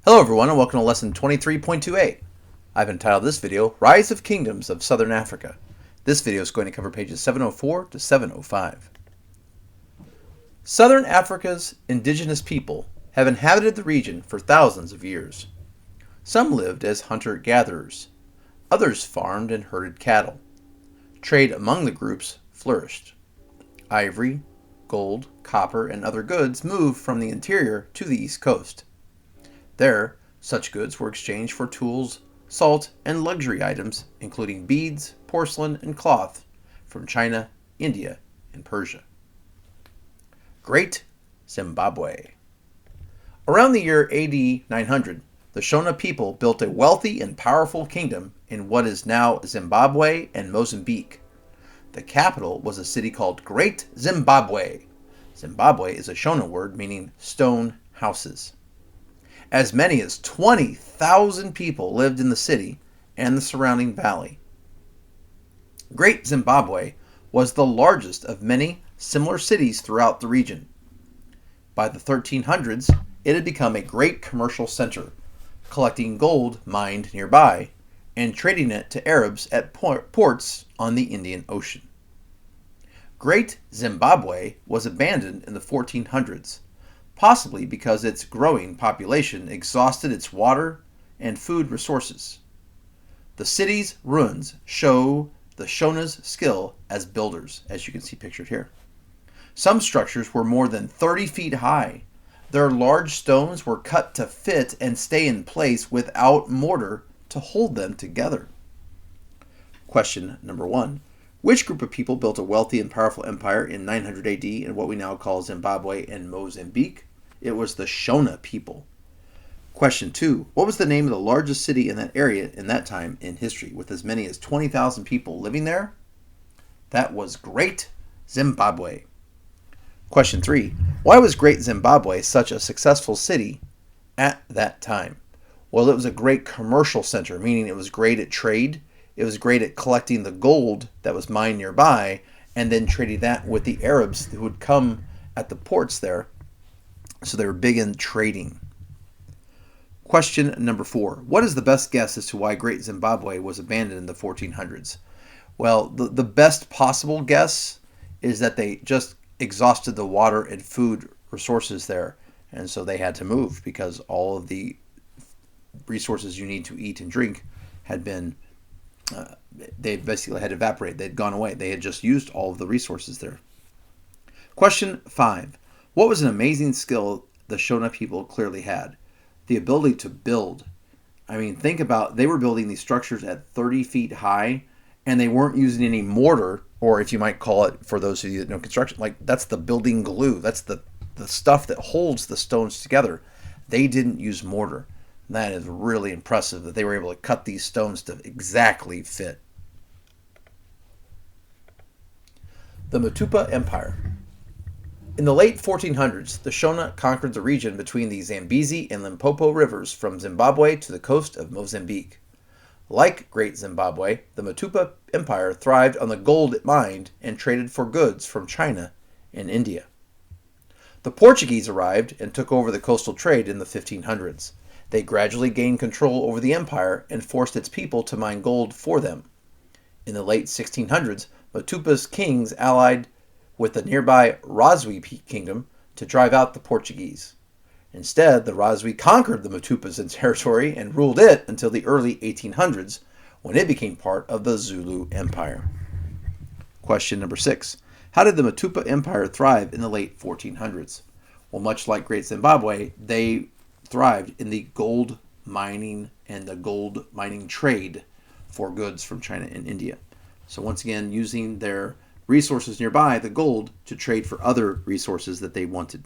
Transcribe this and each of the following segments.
Hello everyone and welcome to lesson 23.28. I've entitled this video, Rise of Kingdoms of Southern Africa. This video is going to cover pages 704 to 705. Southern Africa's indigenous people have inhabited the region for thousands of years. Some lived as hunter-gatherers. Others farmed and herded cattle. Trade among the groups flourished. Ivory, gold, copper, and other goods moved from the interior to the east coast. There, such goods were exchanged for tools, salt, and luxury items, including beads, porcelain, and cloth from China, India, and Persia. Great Zimbabwe. Around the year AD 900, the Shona people built a wealthy and powerful kingdom in what is now Zimbabwe and Mozambique. The capital was a city called Great Zimbabwe. Zimbabwe is a Shona word meaning stone houses. As many as 20,000 people lived in the city and the surrounding valley. Great Zimbabwe was the largest of many similar cities throughout the region. By the 1300s, it had become a great commercial center, collecting gold mined nearby and trading it to Arabs at ports on the Indian Ocean. Great Zimbabwe was abandoned in the 1400s. Possibly because its growing population exhausted its water and food resources. The city's ruins show the Shona's skill as builders, as you can see pictured here. Some structures were more than 30 feet high. Their large stones were cut to fit and stay in place without mortar to hold them together. Question number 1. Which group of people built a wealthy and powerful empire in 900 AD in what we now call Zimbabwe and Mozambique? It was the Shona people. Question 2. What was the name of the largest city in that area in that time in history with as many as 20,000 people living there? That was Great Zimbabwe. Question 3. Why was Great Zimbabwe such a successful city at that time? Well, it was a great commercial center, meaning it was great at trade. It was great at collecting the gold that was mined nearby and then trading that with the Arabs who would come at the ports there. So they were big in trading. Question number 4. What is the best guess as to why Great Zimbabwe was abandoned in the 1400s? Well, the best possible guess is that they just exhausted the water and food resources there. And so they had to move because all of the resources you need to eat and drink had been, they basically had evaporated. They'd gone away. They had just used all of the resources there. Question 5. What was an amazing skill the Shona people clearly had? The ability to build. I mean, think about, they were building these structures at 30 feet high, and they weren't using any mortar, or if you might call it, for those of you that know construction, like that's the building glue. That's the stuff that holds the stones together. They didn't use mortar. That is really impressive that they were able to cut these stones to exactly fit. The Matupa Empire. In the late 1400s, the Shona conquered the region between the Zambezi and Limpopo rivers from Zimbabwe to the coast of Mozambique. Like Great Zimbabwe, the Matupa Empire thrived on the gold it mined and traded for goods from China and India. The Portuguese arrived and took over the coastal trade in the 1500s. They gradually gained control over the empire and forced its people to mine gold for them. In the late 1600s, Matupa's kings allied with the nearby Razwi kingdom to drive out the Portuguese. Instead, the Razwi conquered the Matupas in territory and ruled it until the early 1800s, when it became part of the Zulu Empire. Question number 6. How did the Matupa Empire thrive in the late 1400s? Well, much like Great Zimbabwe, they thrived in the gold mining and the gold mining trade for goods from China and India. So once again, using their resources nearby, the gold, to trade for other resources that they wanted.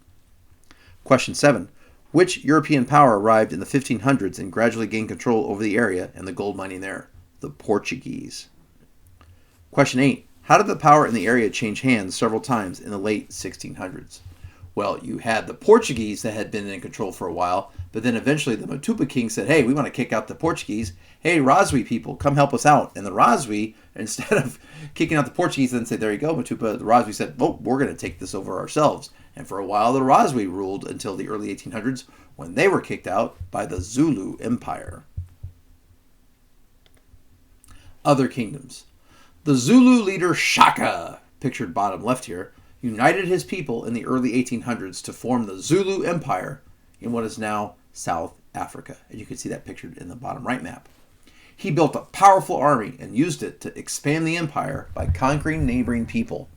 Question 7. Which European power arrived in the 1500s and gradually gained control over the area and the gold mining there? The Portuguese. Question 8. How did the power in the area change hands several times in the late 1600s? Well, you had the Portuguese that had been in control for a while, but then eventually the Matupa king said, hey, we want to kick out the Portuguese. Hey, Razwi people, come help us out. And the Razwi, instead of kicking out the Portuguese and say, there you go, Matupa, the Razwi said, oh, we're going to take this over ourselves. And for a while, the Razwi ruled until the early 1800s when they were kicked out by the Zulu Empire. Other kingdoms. The Zulu leader Shaka, pictured bottom left here, united his people in the early 1800s to form the Zulu Empire in what is now South Africa. And you can see that pictured in the bottom right map. He built a powerful army and used it to expand the empire by conquering neighboring people.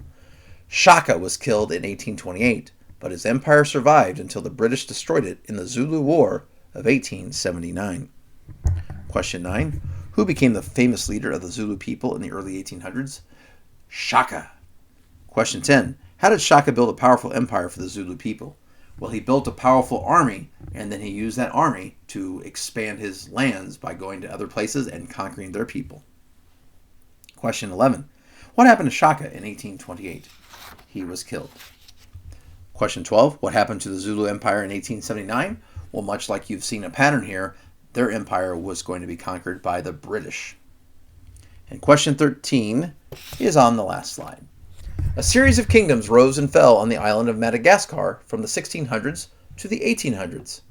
Shaka was killed in 1828, but his empire survived until the British destroyed it in the Zulu War of 1879. Question 9. Who became the famous leader of the Zulu people in the early 1800s? Shaka. Question 10. How did Shaka build a powerful empire for the Zulu people? Well, he built a powerful army, and then he used that army to expand his lands by going to other places and conquering their people. Question 11. What happened to Shaka in 1828? He was killed. Question 12. What happened to the Zulu Empire in 1879? Well, much like you've seen a pattern here, their empire was going to be conquered by the British. And question 13 is on the last slide. A series of kingdoms rose and fell on the island of Madagascar from the 1600s to the 1800s.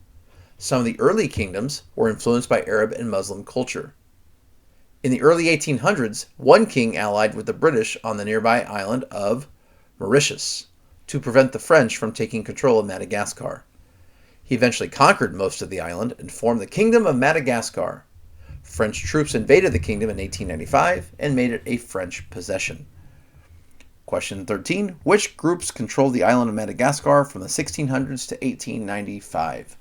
Some of the early kingdoms were influenced by Arab and Muslim culture. In the early 1800s, one king allied with the British on the nearby island of Mauritius to prevent the French from taking control of Madagascar. He eventually conquered most of the island and formed the Kingdom of Madagascar. French troops invaded the kingdom in 1895 and made it a French possession. Question 13. Which groups controlled the island of Madagascar from the 1600s to 1895?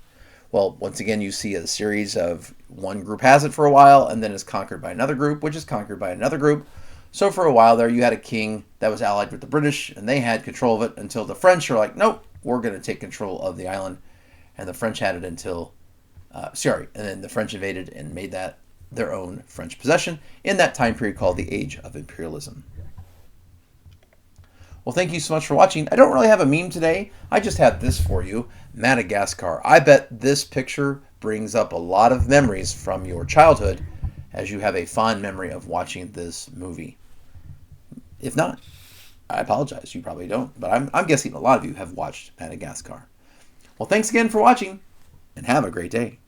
Well, once again, you see a series of one group has it for a while and then is conquered by another group, which is conquered by another group. So for a while there, you had a king that was allied with the British, and they had control of it until the French are like, nope, we're going to take control of the island. And the French had it until, and then the French invaded and made that their own French possession in that time period called the Age of Imperialism. Well, thank you so much for watching. I don't really have a meme today. I just have this for you, Madagascar. I bet this picture brings up a lot of memories from your childhood as you have a fond memory of watching this movie. If not, I apologize. You probably don't. But I'm guessing a lot of you have watched Madagascar. Well, thanks again for watching, and have a great day.